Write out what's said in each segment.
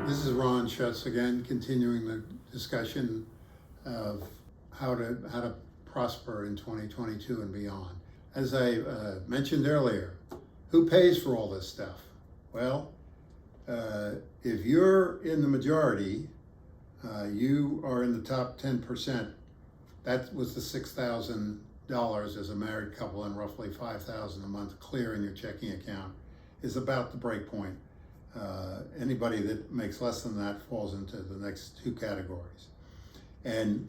This is Ron Schutz again, continuing the discussion of how to prosper in 2022 and beyond. As I mentioned earlier, who pays for all this stuff? Well, if you're in the majority, you are in the top 10%. That was the $6,000 as a married couple and roughly $5,000 a month clear in your checking account is about the break point. Anybody that makes less than that falls into the next two categories. And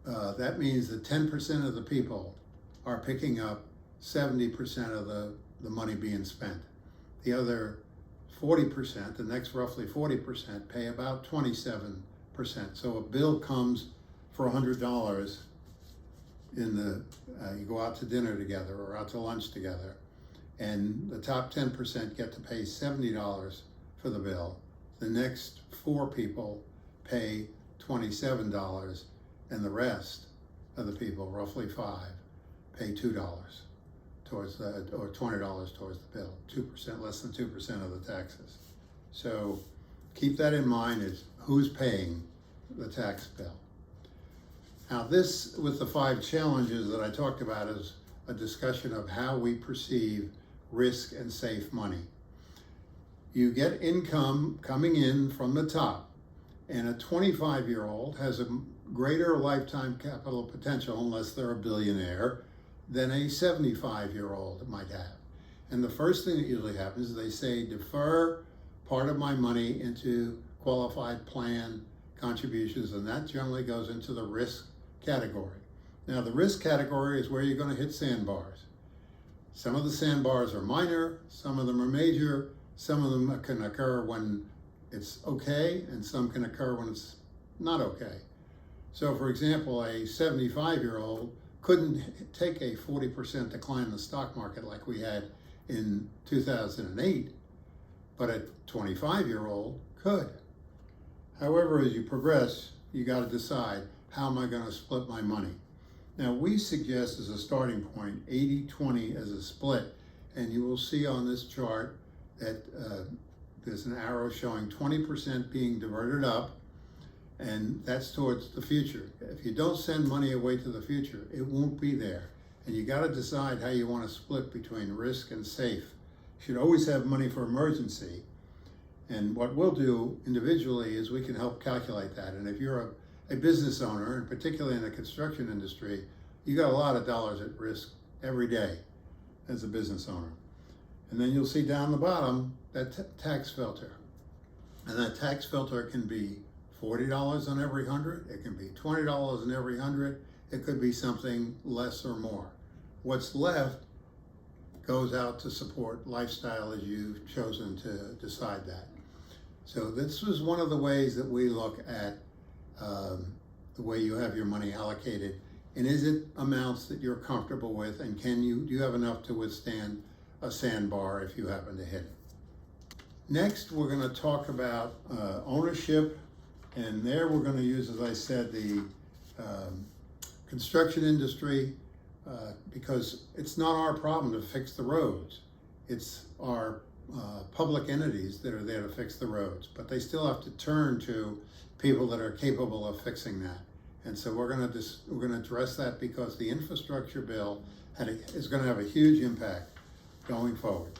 that means that 10% of the people are picking up 70% of the money being spent. The other 40%, the next roughly 40%, pay about 27%. So a bill comes for $100 you go out to dinner together or out to lunch together, and the top 10% get to pay $70 for the bill. The next four people pay $27, and the rest of the people, roughly five, pay $2 towards or $20 towards the bill. 2%, less than 2% of the taxes. So keep that in mind, is who's paying the tax bill. Now this, with the 5 challenges that I talked about, is a discussion of how we perceive risk and safe money. You get income coming in from the top, and a 25-year-old has a greater lifetime capital potential, unless they're a billionaire, than a 75-year-old might have. And the first thing that usually happens is they say, defer part of my money into qualified plan contributions, and that generally goes into the risk category. Now the risk category is where you're going to hit sandbars. Some of the sandbars are minor, some of them are major, some of them can occur when it's okay, and some can occur when it's not okay. So for example, a 75-year-old couldn't take a 40% decline in the stock market like we had in 2008, but a 25-year-old could. However, as you progress, you got to decide, how am I going to split my money? Now we suggest as a starting point 80-20 as a split, and you will see on this chart that there's an arrow showing 20% being diverted up, and that's towards the future. If you don't send money away to the future, it won't be there. And you got to decide how you want to split between risk and safe. You should always have money for emergency. And what we'll do individually is we can help calculate that. And if you're a business owner, and particularly in the construction industry, you got a lot of dollars at risk every day as a business owner. And then you'll see down the bottom that tax filter. And that tax filter can be $40 on every 100, it can be $20 on every 100, it could be something less or more. What's left goes out to support lifestyle as you've chosen to decide that. So this was one of the ways that we look at the way you have your money allocated, and is it amounts that you're comfortable with, and do you have enough to withstand a sandbar if you happen to hit it. Next, we're going to talk about ownership, and there we're going to use, as I said, the construction industry, because it's not our problem to fix the roads. It's our public entities that are there to fix the roads, but they still have to turn to people that are capable of fixing that. And so we're going to address that, because the infrastructure bill is going to have a huge impact going forward.